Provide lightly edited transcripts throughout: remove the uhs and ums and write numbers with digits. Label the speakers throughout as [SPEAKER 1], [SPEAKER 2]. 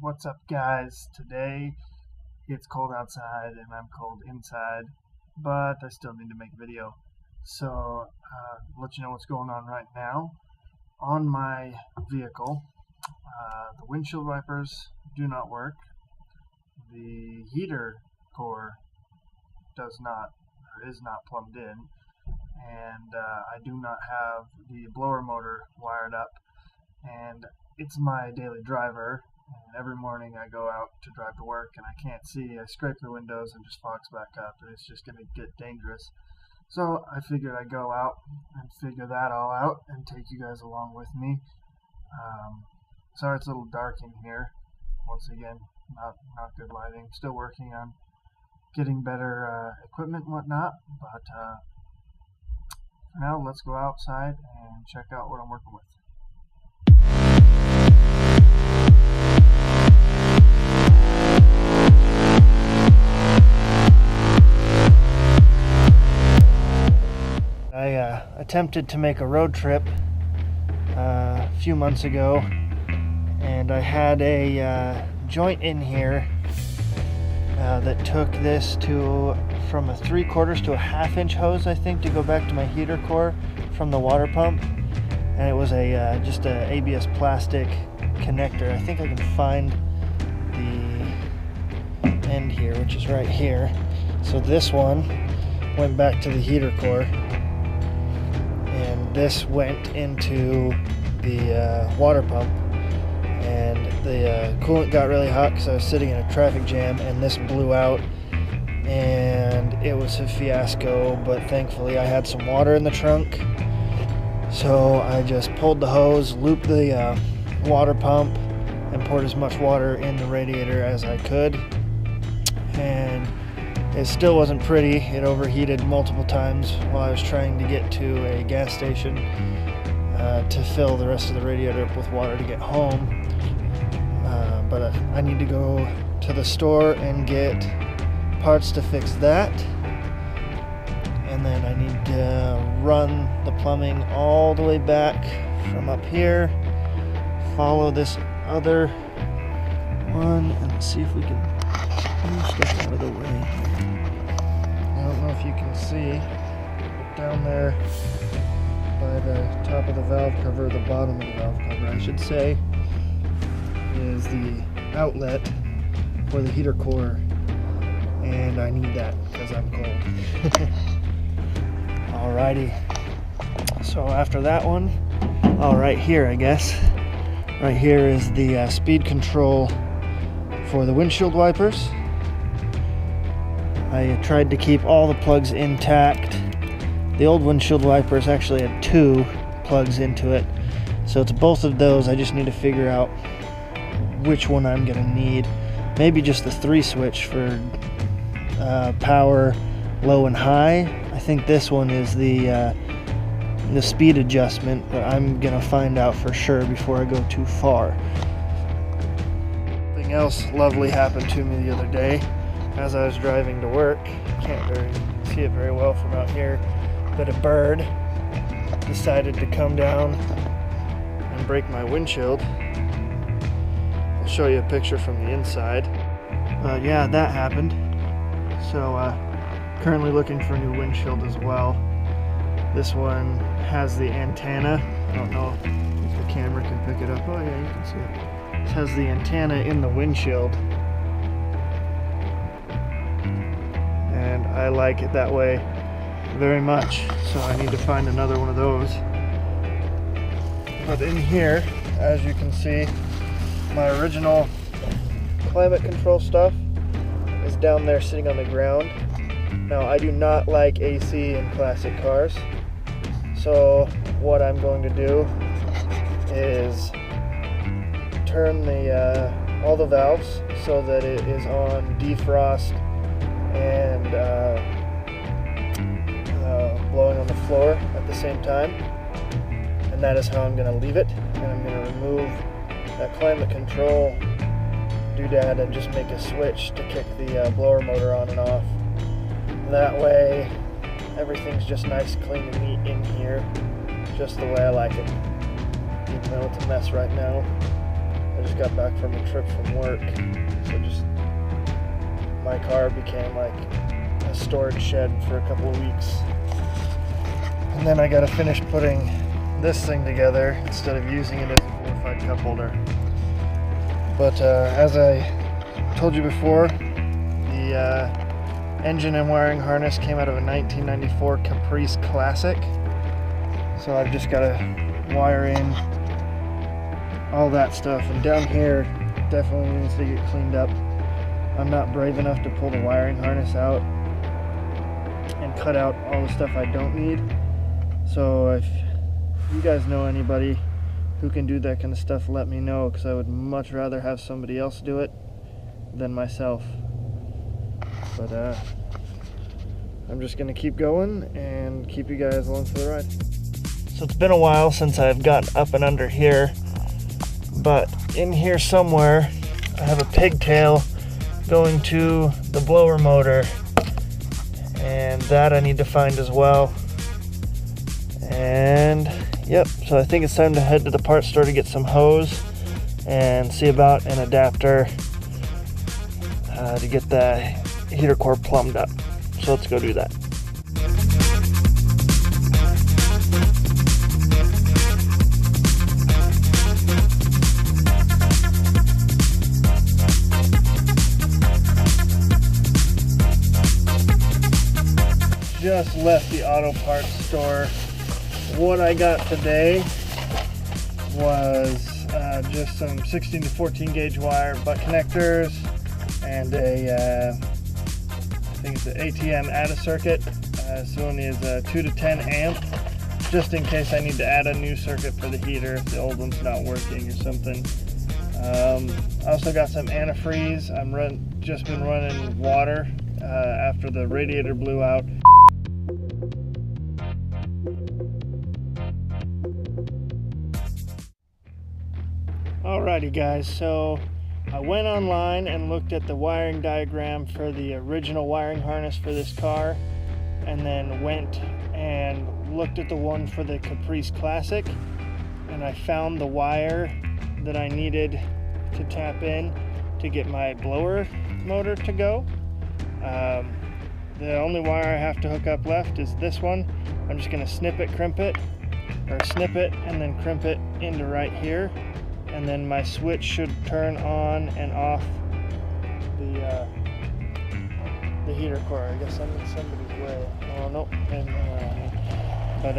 [SPEAKER 1] What's up, guys? Today it's cold outside and I'm cold inside, but I still need to make a video. So let you know what's going on right now. On my vehicle, the windshield wipers do not work. The heater core does not, or is not plumbed in, and I do not have the blower motor wired up. And it's my daily driver, and every morning I go out to drive to work and I can't see. I scrape the windows and just fogs back up, and it's just going to get dangerous. So I figured I'd go out and figure that all out and take you guys along with me. Sorry it's a little dark in here. Once again, not good lighting. Still working on getting better equipment and whatnot, but for now, let's go outside and check out what I'm working with. I attempted to make a road trip a few months ago, and I had a joint in here that took this from a 3/4 to a 1/2 inch hose, I think, to go back to my heater core from the water pump, and it was just a ABS plastic connector. I think I can find the end here, which is right here. So this one went back to the heater core, and this went into the water pump, and the coolant got really hot because I was sitting in a traffic jam, and this blew out, and it was a fiasco. But thankfully I had some water in the trunk, so I just pulled the hose, looped the water pump, and poured as much water in the radiator as I could, and it still wasn't pretty. It overheated multiple times while I was trying to get to a gas station to fill the rest of the radiator up with water to get home. But I need to go to the store and get parts to fix that. And then I need to run the plumbing all the way back from up here, follow this other one, and see if we can move stuff out of the way. I don't know if you can see, but down there by the top of the valve cover, the bottom of the valve cover I should say, is the outlet for the heater core, and I need that because I'm cold. Alrighty, so after that one, right here I guess, right here is the speed control for the windshield wipers. I tried to keep all the plugs intact. The old windshield wipers actually had 2 plugs into it, so it's both of those. I just need to figure out which one I'm gonna need. Maybe just the 3 switch for power, low and high. I think this one is the speed adjustment, but I'm gonna find out for sure before I go too far. Something else lovely happened to me the other day as I was driving to work. Can't see it very well from out here, but a bird decided to come down and break my windshield. I'll show you a picture from the inside. But yeah, that happened. So currently looking for a new windshield as well. This one has the antenna. I don't know if the camera can pick it up. Oh yeah, you can see it. It has the antenna in the windshield, and I like it that way very much, so I need to find another one of those. But in here, as you can see, my original climate control stuff is down there sitting on the ground. Now, I do not like AC in classic cars, so what I'm going to do is turn all the valves so that it is on defrost and blowing on the floor at the same time, and that is how I'm going to leave it. And I'm going to remove that climate control doodad and just make a switch to kick the blower motor on and off. That way everything's just nice, clean and neat in here, just the way I like it. Even though it's a mess right now, I just got back from a trip from work, so just my car became like a storage shed for a couple of weeks. And then I got to finish putting this thing together instead of using it as a glorified cup holder. But as I told you before, the engine and wiring harness came out of a 1994 Caprice Classic. So I've just got to wire in all that stuff. And down here definitely needs to get cleaned up. I'm not brave enough to pull the wiring harness out and cut out all the stuff I don't need. So if you guys know anybody who can do that kind of stuff, let me know, because I would much rather have somebody else do it than myself. But I'm just gonna keep going and keep you guys along for the ride. So it's been a while since I've gotten up and under here, but in here somewhere I have a pigtail going to the blower motor, and that I need to find as well. And yep, so I think it's time to head to the parts store to get some hose and see about an adapter to get the heater core plumbed up. So let's go do that. Just left the auto parts store. What I got today was just some 16 to 14 gauge wire butt connectors and I think it's an ATM ADA circuit. This one is a 2 to 10 amp, just in case I need to add a new circuit for the heater if the old one's not working or something. I also got some antifreeze. I'm just been running water after the radiator blew out. Alrighty guys, so I went online and looked at the wiring diagram for the original wiring harness for this car, and then went and looked at the one for the Caprice Classic, and I found the wire that I needed to tap in to get my blower motor to go. The only wire I have to hook up left is this one. I'm just going to snip it, crimp it, or snip it and then crimp it into right here. And then my switch should turn on and off the heater core. I guess I'm in somebody's way. Oh no. But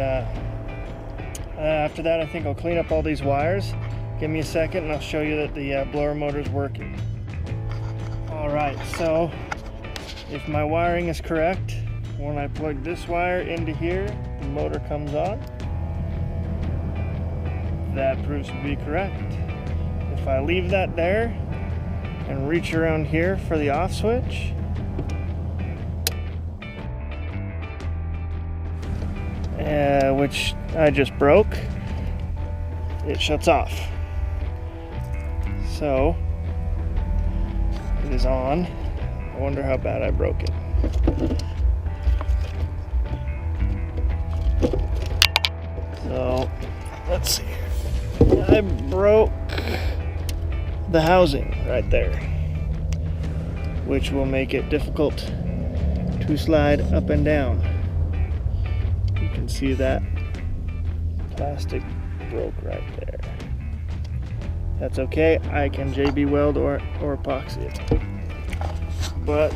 [SPEAKER 1] after that, I think I'll clean up all these wires. Give me a second and I'll show you that the blower motor is working. Alright, so if my wiring is correct, when I plug this wire into here, the motor comes on. That proves to be correct. If I leave that there and reach around here for the off switch, which I just broke, it shuts off. So it is on. I wonder how bad I broke it. So let's see. I broke the housing right there, which will make it difficult to slide up and down. You can see that plastic broke right there. That's okay, I can JB weld or epoxy it. But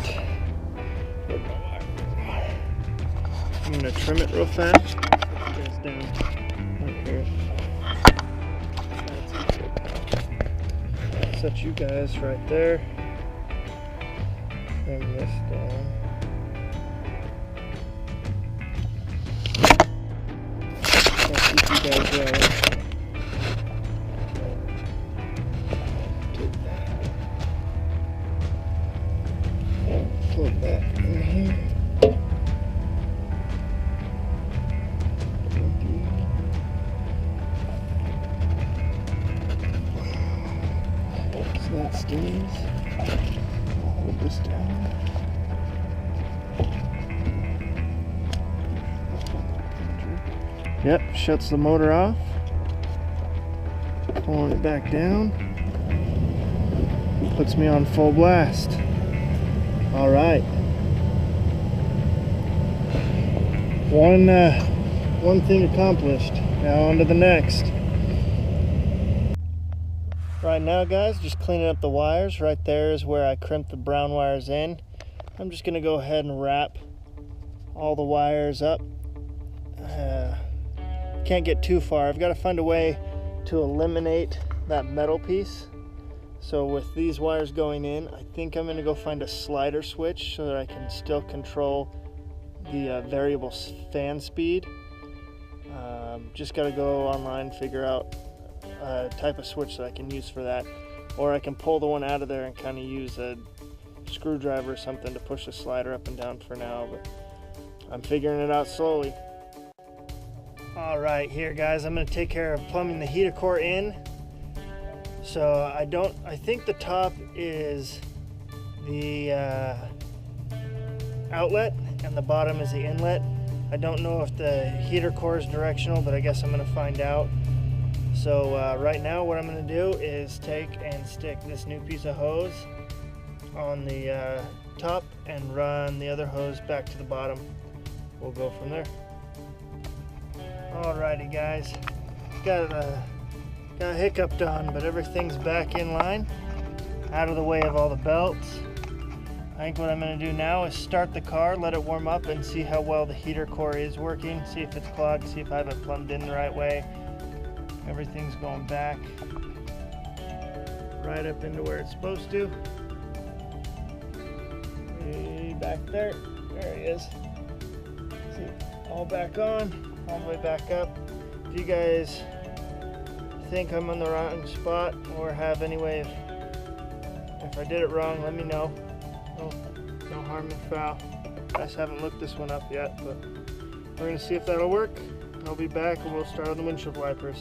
[SPEAKER 1] I'm gonna trim it real fast. Put you guys down right here. Set you guys right there. Trim this down. I'll keep you guys rolling. Plug that in here. So that stays. Hold this down. Yep, shuts the motor off. Pulling it back down. puts me on full blast. All right. One thing accomplished. Now on to the next. Right now, guys, just cleaning up the wires. Right there is where I crimped the brown wires in. I'm just gonna go ahead and wrap all the wires up. Can't get too far. I've got to find a way to eliminate that metal piece. So with these wires going in, I think I'm gonna go find a slider switch so that I can still control the variable fan speed. Just got to go online, figure out a type of switch that I can use for that, or I can pull the one out of there and kind of use a screwdriver or something to push the slider up and down for now, but I'm figuring it out slowly. All right, here guys, I'm going to take care of plumbing the heater core in. So I think the top is the outlet and the bottom is the inlet. I don't know if the heater core is directional, but I guess I'm going to find out. So right now what I'm going to do is take and stick this new piece of hose on the top and run the other hose back to the bottom. We'll go from there. Alrighty guys, got a hiccup done, but everything's back in line, out of the way of all the belts. I think what I'm going to do now is start the car, let it warm up, and see how well the heater core is working, see if it's clogged, see if I have it plumbed in the right way. Everything's going back right up into where it's supposed to. Way back there. There he is. See, all back on, all the way back up. If you guys think I'm on the wrong spot or have any way if I did it wrong, let me know. No harm, no foul. I just haven't looked this one up yet, but we're gonna see if that'll work. I'll be back and we'll start on the windshield wipers.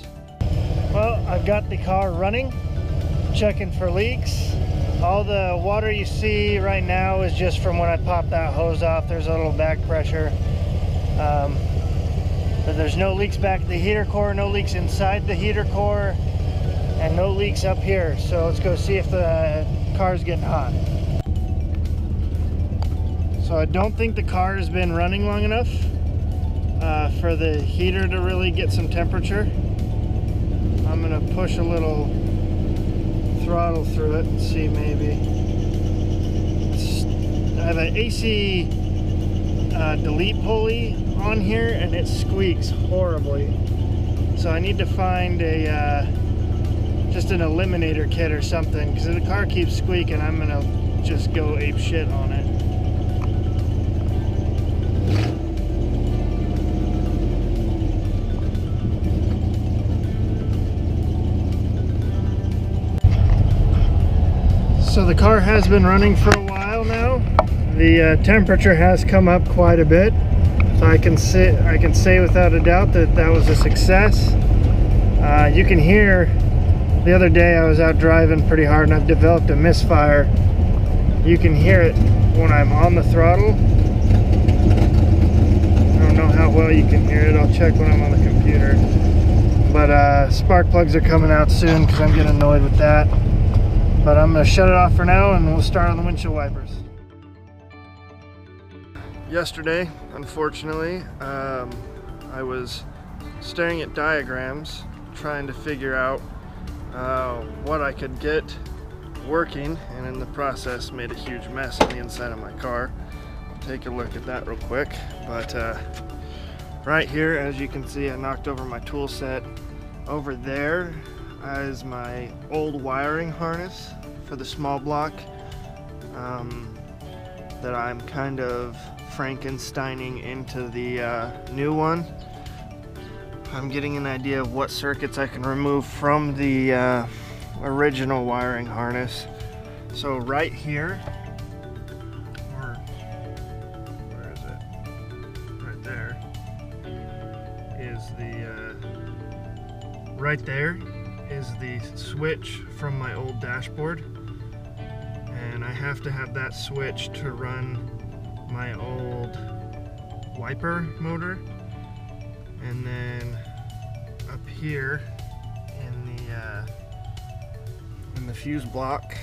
[SPEAKER 1] Well, I've got the car running, checking for leaks. All the water you see right now is just from when I popped that hose off. There's a little back pressure. But there's no leaks back at the heater core, no leaks inside the heater core, and no leaks up here. So let's go see if the car's getting hot. So I don't think the car has been running long enough for the heater to really get some temperature. I'm gonna push a little throttle through it and see maybe. I have an AC delete pulley on here and it squeaks horribly. So I need to find a just an eliminator kit or something, because if the car keeps squeaking, I'm gonna just go ape shit on it. So the car has been running for a while now. The temperature has come up quite a bit. So I can say without a doubt that that was a success. You can hear, the other day I was out driving pretty hard and I've developed a misfire. You can hear it when I'm on the throttle. I don't know how well you can hear it. I'll check when I'm on the computer. But spark plugs are coming out soon because I'm getting annoyed with that. But I'm going to shut it off for now and we'll start on the windshield wipers. Yesterday, unfortunately, I was staring at diagrams trying to figure out what I could get working, and in the process made a huge mess on the inside of my car. Take a look at that real quick. But right here, as you can see, I knocked over my tool set. Over there is my old wiring harness for the small block that I'm kind of Frankensteining into the new one. I'm getting an idea of what circuits I can remove from the original wiring harness. So right here, where is it? Right there is the right there is the switch from my old dashboard, and I have to have that switch to run my old wiper motor. And then up here in the fuse block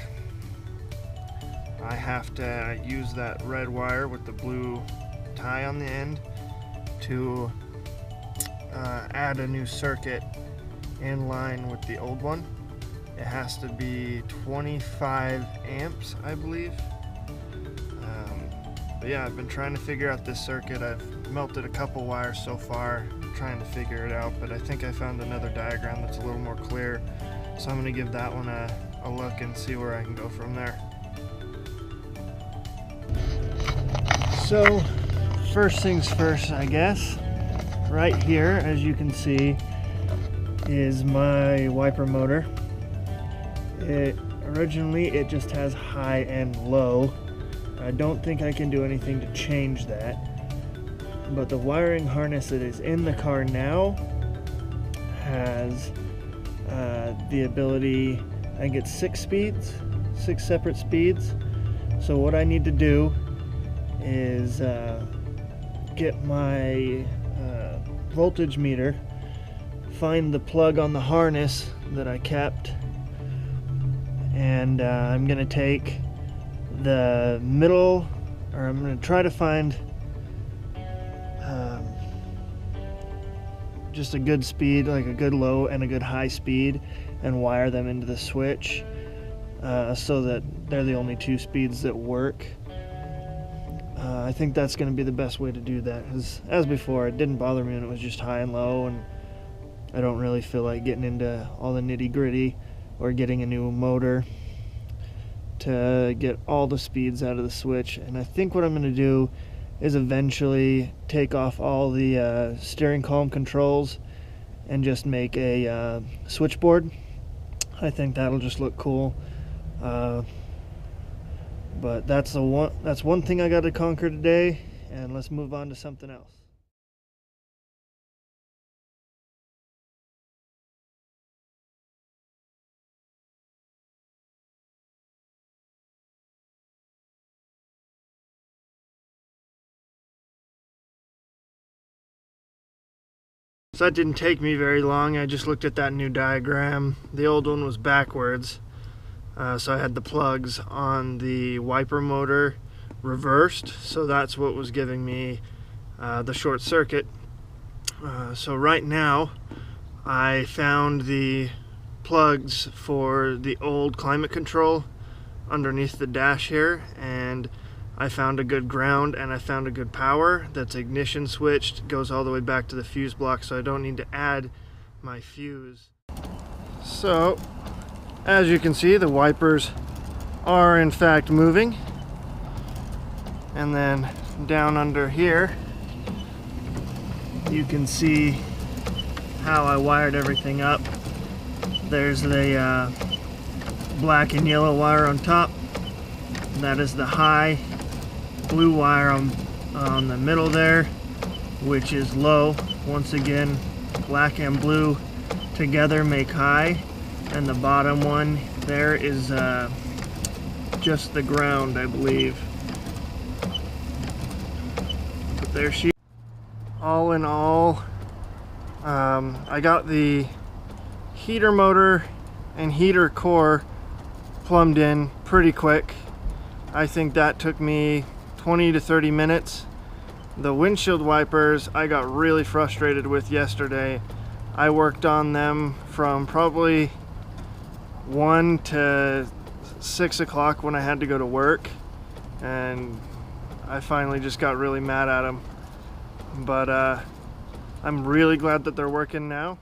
[SPEAKER 1] I have to use that red wire with the blue tie on the end to add a new circuit in line with the old one. It has to be 25 amps, I believe. But yeah, I've been trying to figure out this circuit. I've melted a couple wires so far, trying to figure it out, but I think I found another diagram that's a little more clear. So I'm going to give that one a look and see where I can go from there. So, first things first, I guess. Right here, as you can see, is my wiper motor. Originally it just has high and low. I don't think I can do anything to change that, but the wiring harness that is in the car now has the ability, I think it's 6 speeds, 6 separate speeds. So what I need to do is get my voltage meter, find the plug on the harness that I kept, and I'm going to take the middle, or I'm going to try to find just a good speed, like a good low and a good high speed, and wire them into the switch so that they're the only 2 speeds that work. I think that's going to be the best way to do that. As before, it didn't bother me when it was just high and low, and I don't really feel like getting into all the nitty-gritty or getting a new motor to get all the speeds out of the switch. And I think what I'm going to do is eventually take off all the steering column controls and just make a switchboard. I think that'll just look cool. But that's one thing I got to conquer today, and let's move on to something else. So that didn't take me very long. I just looked at that new diagram. The old one was backwards. So I had the plugs on the wiper motor reversed. So that's what was giving me the short circuit. So right now I found the plugs for the old climate control underneath the dash here, and I found a good ground and I found a good power that's ignition switched, goes all the way back to the fuse block, so I don't need to add my fuse. So as you can see, the wipers are in fact moving, and then down under here you can see how I wired everything up. There's the black and yellow wire on top. That is the high. Blue wire on the middle there, which is low. Once again, black and blue together make high, and the bottom one there is just the ground, I believe. But there she. All in all, I got the heater motor and heater core plumbed in pretty quick. I think that took me 20 to 30 minutes. The windshield wipers I got really frustrated with yesterday. I worked on them from probably 1 to 6 o'clock when I had to go to work, and I finally just got really mad at them. But I'm really glad that they're working now.